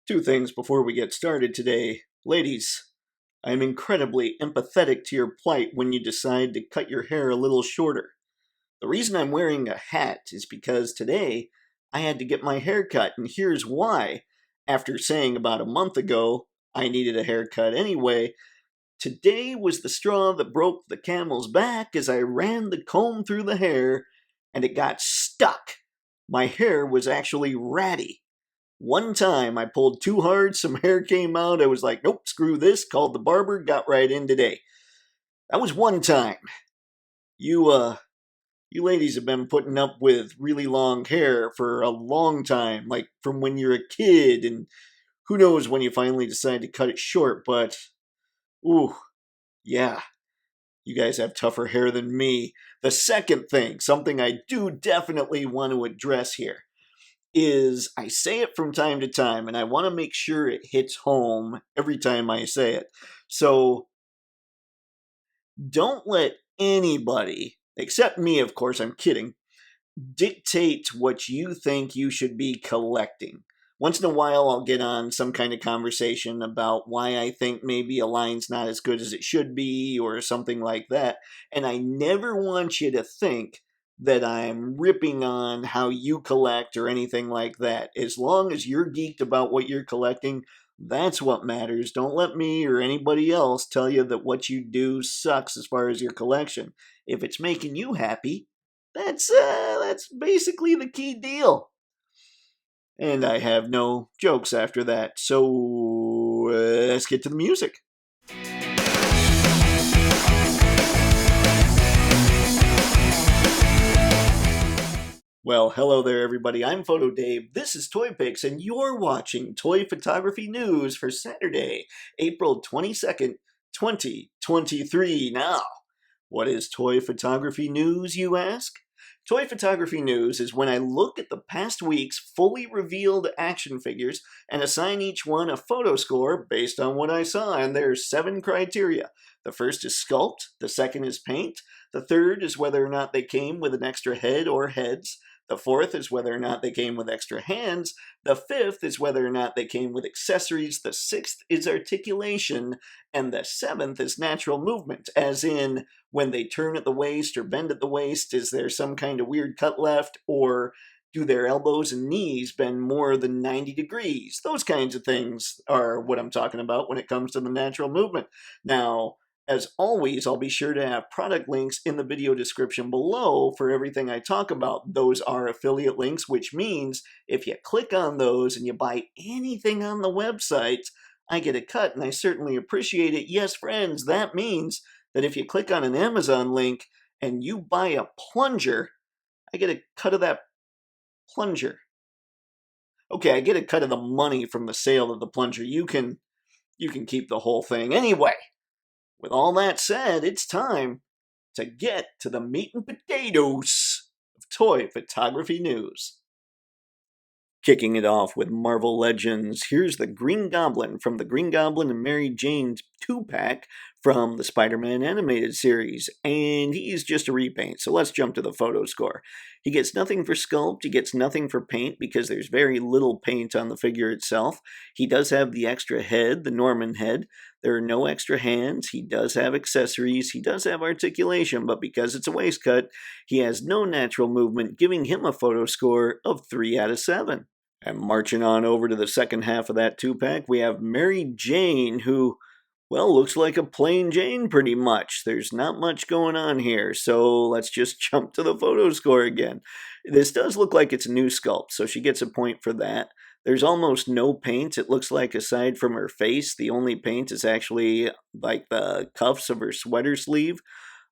Two things before we get started today. Ladies, I am incredibly empathetic to your plight when you decide to cut your hair a little shorter. The reason I'm wearing a hat is because today I had to get my hair cut, and here's why. After saying about a month ago I needed a haircut anyway, today was the straw that broke the camel's back as I ran the comb through the hair and it got stuck. My hair was actually ratty. One time I pulled too hard, some hair came out, I was like, nope, screw this, called the barber, got right in today. That was one time. You ladies have been putting up with really long hair for a long time, like from when you're a kid, and who knows when you finally decide to cut it short, but, ooh, yeah, you guys have tougher hair than me. The second thing, something I do definitely want to address here, is I say it from time to time, and I want to make sure it hits home every time I say it. So don't let anybody, except me, of course, I'm kidding, dictate what you think you should be collecting. Once in a while, I'll get on some kind of conversation about why I think maybe a line's not as good as it should be, or something like that. And I never want you to think that I'm ripping on how you collect or anything like that. As long as you're geeked about what you're collecting, that's what matters. Don't let me or anybody else tell you that what you do sucks as far as your collection. If it's making you happy, that's basically the key deal. And I have no jokes after that, so let's get to the music. Well, hello there, everybody. I'm Photo Dave. This is Toypixx, and you're watching Toy Photography News for Saturday, April 22nd, 2023. Now, what is Toy Photography News, you ask? Toy Photography News is when I look at the past week's fully revealed action figures and assign each one a photo score based on what I saw, and there's 7 criteria. The first is sculpt, the second is paint, the third is whether or not they came with an extra head or heads, the fourth is whether or not they came with extra hands, the fifth is whether or not they came with accessories, the sixth is articulation, and the seventh is natural movement, as in when they turn at the waist or bend at the waist, is there some kind of weird cut left, or do their elbows and knees bend more than 90 degrees? Those kinds of things are what I'm talking about when it comes to the natural movement. Now, as always, I'll be sure to have product links in the video description below for everything I talk about. Those are affiliate links, which means if you click on those and you buy anything on the website, I get a cut, and I certainly appreciate it. Yes, friends, that means that if you click on an Amazon link and you buy a plunger, I get a cut of that plunger. Okay, I get a cut of the money from the sale of the plunger. You can keep the whole thing. Anyway, with all that said, it's time to get to the meat and potatoes of Toy Photography News. Kicking it off with Marvel Legends, here's the Green Goblin from the Green Goblin and Mary Jane 2-pack from the Spider-Man animated series, and he's just a repaint, so let's jump to the photo score. He gets nothing for sculpt, he gets nothing for paint because there's very little paint on the figure itself. He does have the extra head, the Norman head. There are no extra hands, he does have accessories, he does have articulation, but because it's a waist cut, he has no natural movement, giving him a photo score of 3 out of 7. And marching on over to the second half of that 2-pack, we have Mary Jane, who, well, looks like a plain Jane pretty much. There's not much going on here, so let's just jump to the photo score again. This does look like it's a new sculpt, so she gets a point for that. There's almost no paint. It looks like aside from her face, the only paint is actually like the cuffs of her sweater sleeve.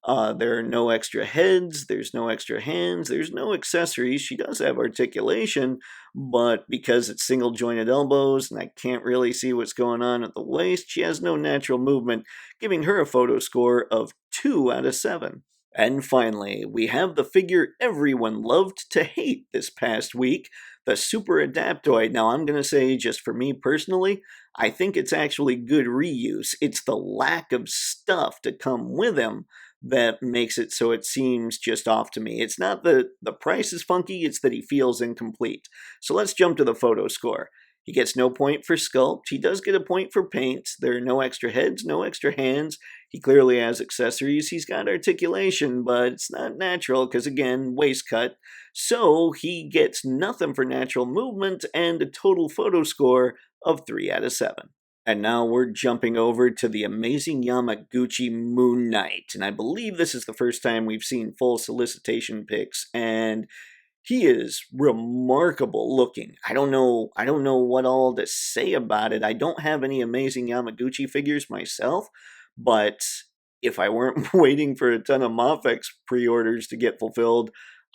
There are no extra heads, there's no extra hands, there's no accessories. She does have articulation, but because it's single jointed elbows and I can't really see what's going on at the waist, she has no natural movement, giving her a photo score of 2 out of 7. And finally, we have the figure everyone loved to hate this past week, the Super Adaptoid. Now, I'm going to say, just for me personally, I think it's actually good reuse. It's the lack of stuff to come with him that makes it so it seems just off to me. It's not the price is funky, it's that he feels incomplete. So let's jump to the photo score. He gets no point for sculpt. He does get a point for paint. There are no extra heads, no extra hands. He clearly has accessories. He's got articulation, but it's not natural because, again, waist cut. So he gets nothing for natural movement and a total photo score of 3 out of 7. And now we're jumping over to the Amazing Yamaguchi Moon Knight. And I believe this is the first time we've seen full solicitation pics, and he is remarkable looking. I don't know what all to say about it. I don't have any Amazing Yamaguchi figures myself, but if I weren't waiting for a ton of Mafex pre-orders to get fulfilled,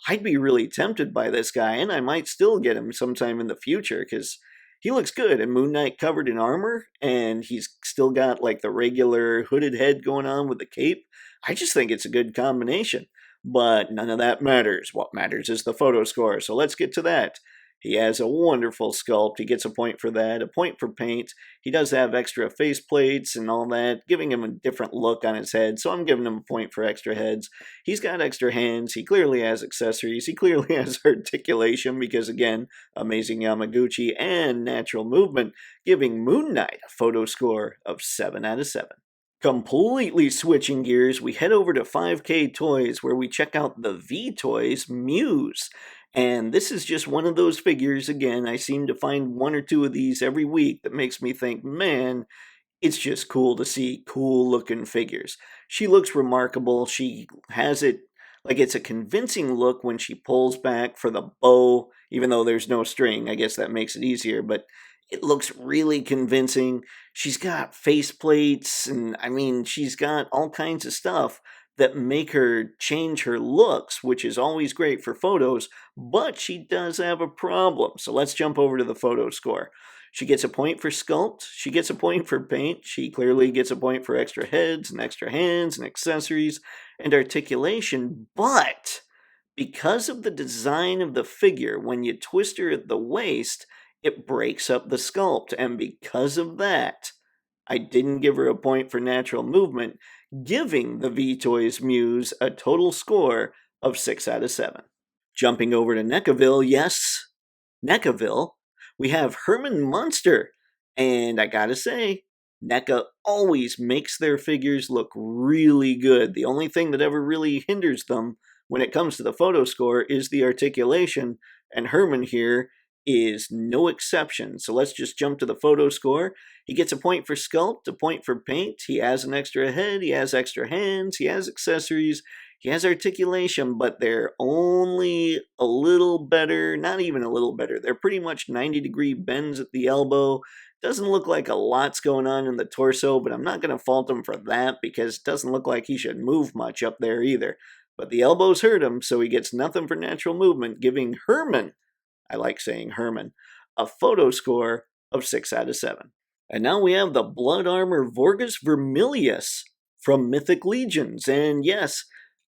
I'd be really tempted by this guy, and I might still get him sometime in the future, because he looks good. And Moon Knight covered in armor, and he's still got like the regular hooded head going on with the cape. I just think it's a good combination. But none of that matters. What matters is the photo score. So let's get to that. He has a wonderful sculpt. He gets a point for that, a point for paint. He does have extra face plates and all that, giving him a different look on his head, so I'm giving him a point for extra heads. He's got extra hands. He clearly has accessories. He clearly has articulation because, again, Amazing Yamaguchi and natural movement, giving Moon Knight a photo score of 7 out of 7. Completely switching gears, we head over to 5K Toys where we check out the VToys Muse. And this is just one of those figures. Again, I seem to find one or two of these every week that makes me think, man, it's just cool to see cool looking figures. She looks remarkable. She has it like it's a convincing look when she pulls back for the bow, even though there's no string. I guess that makes it easier, but it looks really convincing. She's got face plates, and I mean, she's got all kinds of stuff that make her change her looks, which is always great for photos, but she does have a problem. So let's jump over to the photo score. She gets a point for sculpt, she gets a point for paint, she clearly gets a point for extra heads and extra hands and accessories and articulation, but because of the design of the figure, when you twist her at the waist, it breaks up the sculpt, and because of that, I didn't give her a point for natural movement, giving the VToys Muse a total score of 6 out of 7. Jumping over to NECAville, yes, NECAville, we have Herman Munster, and I gotta say, NECA always makes their figures look really good. The only thing that ever really hinders them when it comes to the photo score is the articulation, and Herman here is no exception. So let's just jump to the photo score. He gets a point for sculpt, a point for paint. He has an extra head, he has extra hands, he has accessories, he has articulation, but they're only a little better, not even a little better. They're pretty much 90-degree bends at the elbow. Doesn't look like a lot's going on in the torso, but I'm not going to fault him for that because it doesn't look like he should move much up there either. But the elbows hurt him, so he gets nothing for natural movement, giving Herman, I like saying Herman, a photo score of 6 out of 7. And now we have the Blood Armor Vorgus Vermilius from Mythic Legions. And yes,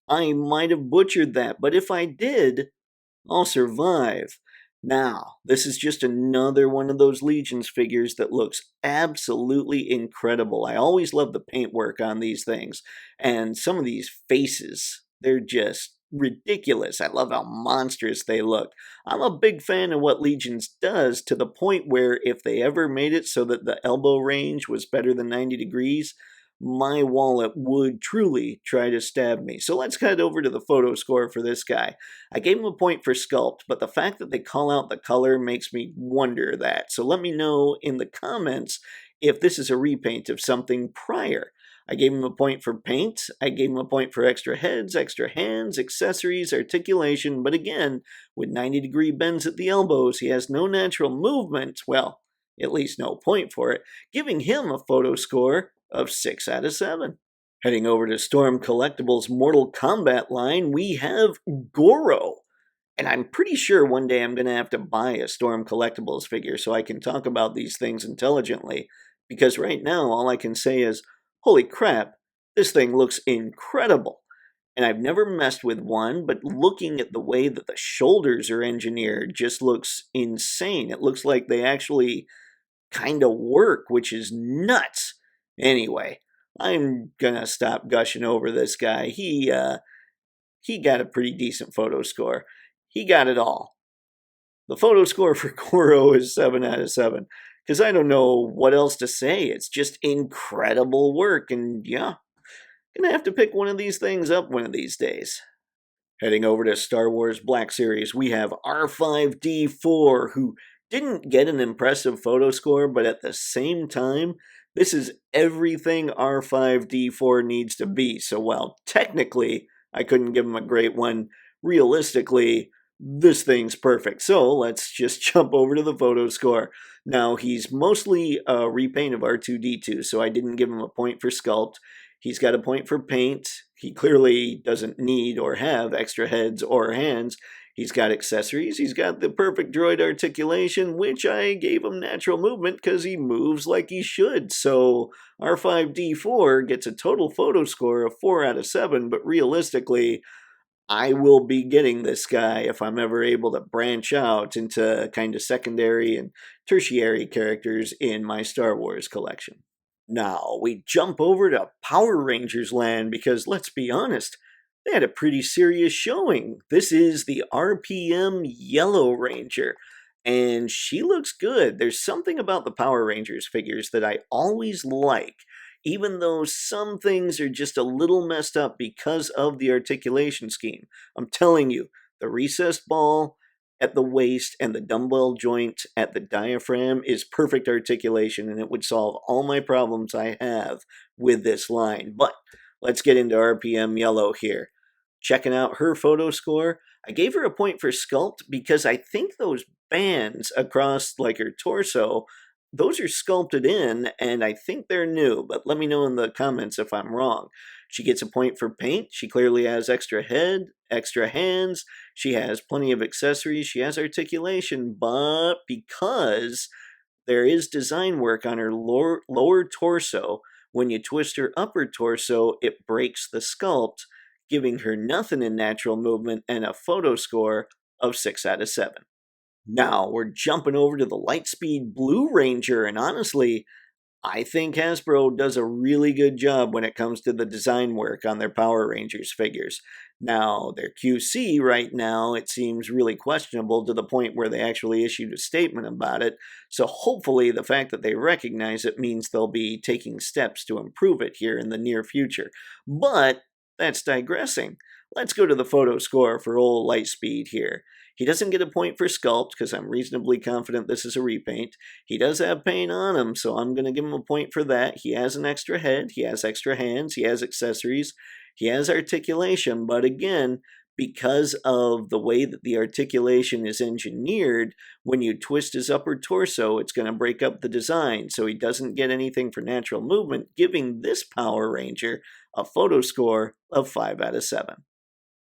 I might have butchered that, but if I did, I'll survive. Now, this is just another one of those Legions figures that looks absolutely incredible. I always love the paintwork on these things, and some of these faces, they're just ridiculous. I love how monstrous they look. I'm a big fan of what Legions does, to the point where if they ever made it so that the elbow range was better than 90 degrees, my wallet would truly try to stab me. So let's head over to the photo score for this guy. I gave him a point for sculpt, but the fact that they call out the color makes me wonder that. So let me know in the comments if this is a repaint of something prior. I gave him a point for paint, I gave him a point for extra heads, extra hands, accessories, articulation, but again, with 90-degree bends at the elbows, he has no natural movement, well, at least no point for it, giving him a photo score of 6 out of 7. Heading over to Storm Collectibles' Mortal Kombat line, we have Goro. And I'm pretty sure one day I'm going to have to buy a Storm Collectibles figure so I can talk about these things intelligently, because right now all I can say is, holy crap, this thing looks incredible. And I've never messed with one, but looking at the way that the shoulders are engineered just looks insane. It looks like they actually kind of work, which is nuts. Anyway, I'm gonna stop gushing over this guy. He got a pretty decent photo score. He got it all. The photo score for Goro is 7 out of 7, because I don't know what else to say. It's just incredible work, and yeah, gonna have to pick one of these things up one of these days. Heading over to Star Wars Black Series, we have R5D4, who didn't get an impressive photo score, but at the same time, this is everything R5D4 needs to be. So while technically I couldn't give him a great one, realistically, this thing's perfect. So let's just jump over to the photo score. Now, he's mostly a repaint of R2D2, so I didn't give him a point for sculpt. He's got a point for paint. He clearly doesn't need or have extra heads or hands. He's got accessories. He's got the perfect droid articulation, which I gave him natural movement because he moves like he should. So R5D4 gets a total photo score of 4 out of 7, but realistically, I will be getting this guy if I'm ever able to branch out into kind of secondary and tertiary characters in my Star Wars collection. Now, we jump over to Power Rangers land because, let's be honest, they had a pretty serious showing. This is the RPM Yellow Ranger, and she looks good. There's something about the Power Rangers figures that I always like, even though some things are just a little messed up because of the articulation scheme. I'm telling you, the recessed ball at the waist and the dumbbell joint at the diaphragm is perfect articulation, and it would solve all my problems I have with this line. But let's get into RPM Yellow here. Checking out her photo score, I gave her a point for sculpt because I think those bands across like her torso, those are sculpted in, and I think they're new, but let me know in the comments if I'm wrong. She gets a point for paint. She clearly has extra head, extra hands. She has plenty of accessories. She has articulation, but because there is design work on her lower torso, when you twist her upper torso, it breaks the sculpt, giving her nothing in natural movement and a photo score of 6 out of 7. Now, we're jumping over to the Lightspeed Blue Ranger, and honestly, I think Hasbro does a really good job when it comes to the design work on their Power Rangers figures. Now, their QC right now, it seems really questionable to the point where they actually issued a statement about it, so hopefully the fact that they recognize it means they'll be taking steps to improve it here in the near future. But that's digressing. Let's go to the photo score for old Lightspeed here. He doesn't get a point for sculpt because I'm reasonably confident this is a repaint. He does have paint on him, so I'm going to give him a point for that. He has an extra head, he has extra hands, he has accessories, he has articulation, but again, because of the way that the articulation is engineered, when you twist his upper torso, it's going to break up the design, so he doesn't get anything for natural movement, giving this Power Ranger a photo score of 5 out of 7.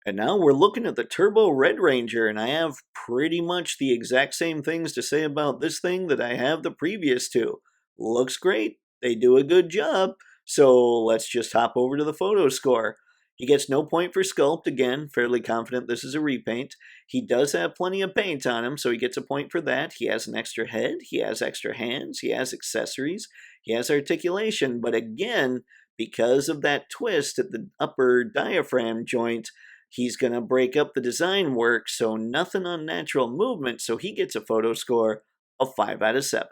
And now we're looking at the Turbo Red Ranger, and I have pretty much the exact same things to say about this thing that I have the previous two. Looks great. They do a good job. So let's just hop over to the photo score. He gets no point for sculpt. Again, fairly confident this is a repaint. He does have plenty of paint on him, so he gets a point for that. He has an extra head. He has extra hands. He has accessories. He has articulation. But again, because of that twist at the upper diaphragm joint, he's going to break up the design work, so nothing on natural movement, so he gets a photo score of 5 out of 7.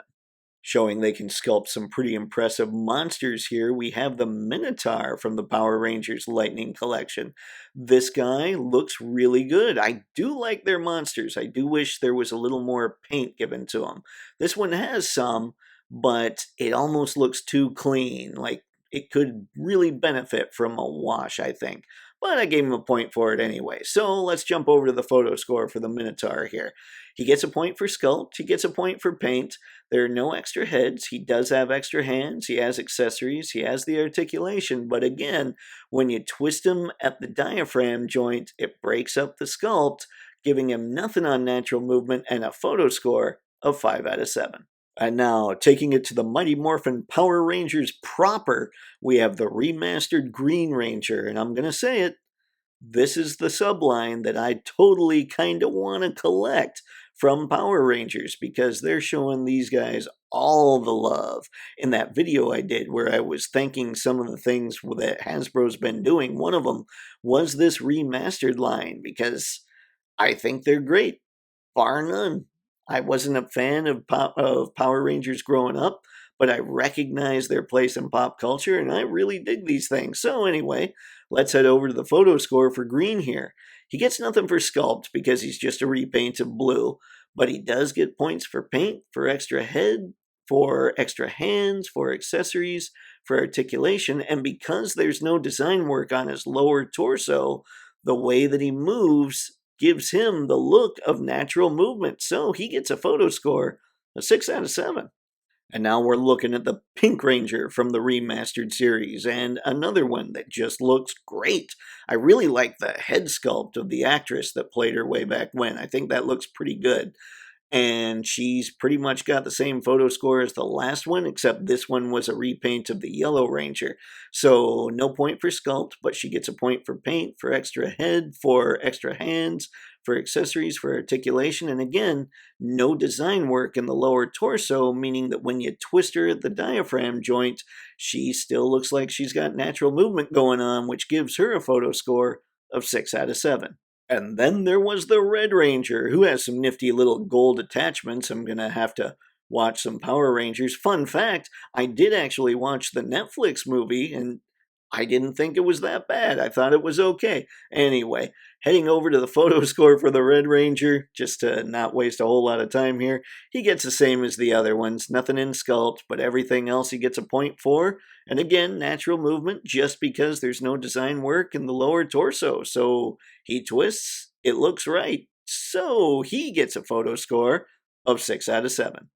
Showing they can sculpt some pretty impressive monsters here, we have the Minotaur from the Power Rangers Lightning Collection. This guy looks really good. I do like their monsters. I do wish there was a little more paint given to them. This one has some, but it almost looks too clean. Like, it could really benefit from a wash, I think. But I gave him a point for it anyway. So let's jump over to the photo score for the Minotaur here. He gets a point for sculpt. He gets a point for paint. There are no extra heads. He does have extra hands. He has accessories. He has the articulation. But again, when you twist him at the diaphragm joint, it breaks up the sculpt, giving him nothing on natural movement and a photo score of 5 out of 7. And now, taking it to the Mighty Morphin Power Rangers proper, we have the remastered Green Ranger, and I'm going to say it, this is the subline that I totally kind of want to collect from Power Rangers because they're showing these guys all the love. In that video I did where I was thanking some of the things that Hasbro's been doing, one of them was this remastered line because I think they're great, bar none. I wasn't a fan of Power Rangers growing up, but I recognize their place in pop culture, and I really dig these things. So anyway, let's head over to the photo score for Green here. He gets nothing for sculpt because he's just a repaint of blue, but he does get points for paint, for extra head, for extra hands, for accessories, for articulation, and because there's no design work on his lower torso, the way that he moves gives him the look of natural movement. So he gets a photo score of 6 out of 7. And now we're looking at the Pink Ranger from the Remastered series, and another one that just looks great. I really like the head sculpt of the actress that played her way back when. I think that looks pretty good. And she's pretty much got the same photo score as the last one, except this one was a repaint of the Yellow Ranger. So no point for sculpt, but she gets a point for paint, for extra head, for extra hands, for accessories, for articulation, and again, no design work in the lower torso, meaning that when you twist her at the diaphragm joint, she still looks like she's got natural movement going on, which gives her a photo score of 6 out of 7. And then there was the Red Ranger, who has some nifty little gold attachments. I'm going to have to watch some Power Rangers. Fun fact, I did actually watch the Netflix movie, and I didn't think it was that bad. I thought it was okay. Anyway, heading over to the photo score for the Red Ranger, just to not waste a whole lot of time here, he gets the same as the other ones. Nothing in sculpt, but everything else he gets a point for. And again, natural movement, just because there's no design work in the lower torso. So he twists, it looks right. So he gets a photo score of 6 out of 7.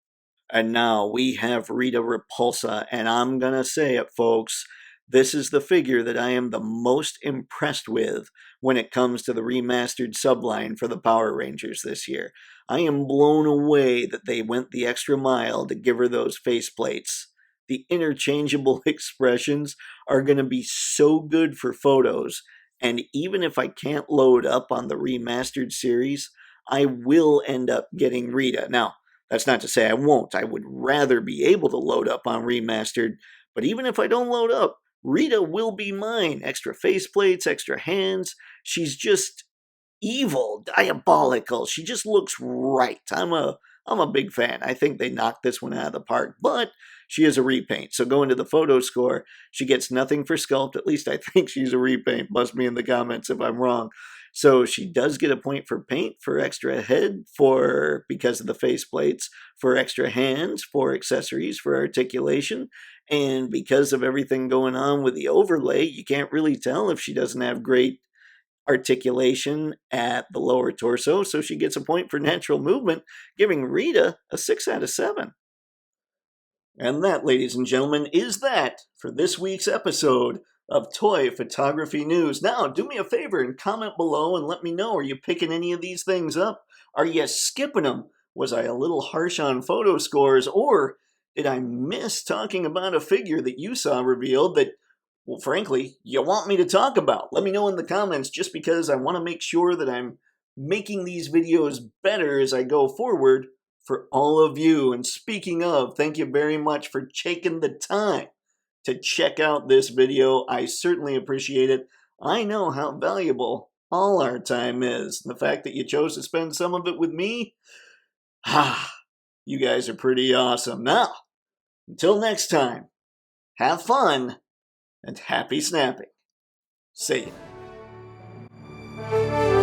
And now we have Rita Repulsa, and I'm gonna say it, folks. This is the figure that I am the most impressed with when it comes to the remastered subline for the Power Rangers this year. I am blown away that they went the extra mile to give her those faceplates. The interchangeable expressions are going to be so good for photos, and even if I can't load up on the remastered series, I will end up getting Rita. Now, that's not to say I won't. I would rather be able to load up on remastered, but even if I don't load up, Rita will be mine. Extra faceplates, extra hands. She's just evil, diabolical. She just looks right. I'm a big fan. I think they knocked this one out of the park, but she is a repaint. So going to the photo score, she gets nothing for sculpt. At least I think she's a repaint. Bust me in the comments if I'm wrong. So she does get a point for paint, for extra head, for because of the faceplates, for extra hands, for accessories, for articulation, and because of everything going on with the overlay, you can't really tell if she doesn't have great articulation at the lower torso, so she gets a point for natural movement, giving Rita a 6 out of 7. And that, ladies and gentlemen, is that for this week's episode of Toy Photography News. Now, do me a favor and comment below and let me know, are you picking any of these things up? Are you skipping them? Was I a little harsh on photo scores, or did I miss talking about a figure that you saw revealed that, well, frankly, you want me to talk about? Let me know in the comments, just because I want to make sure that I'm making these videos better as I go forward for all of you. And speaking of, thank you very much for taking the time to check out this video. I certainly appreciate it. I know how valuable all our time is. The fact that you chose to spend some of it with me, you guys are pretty awesome. Now, until next time, have fun and happy snapping. See ya.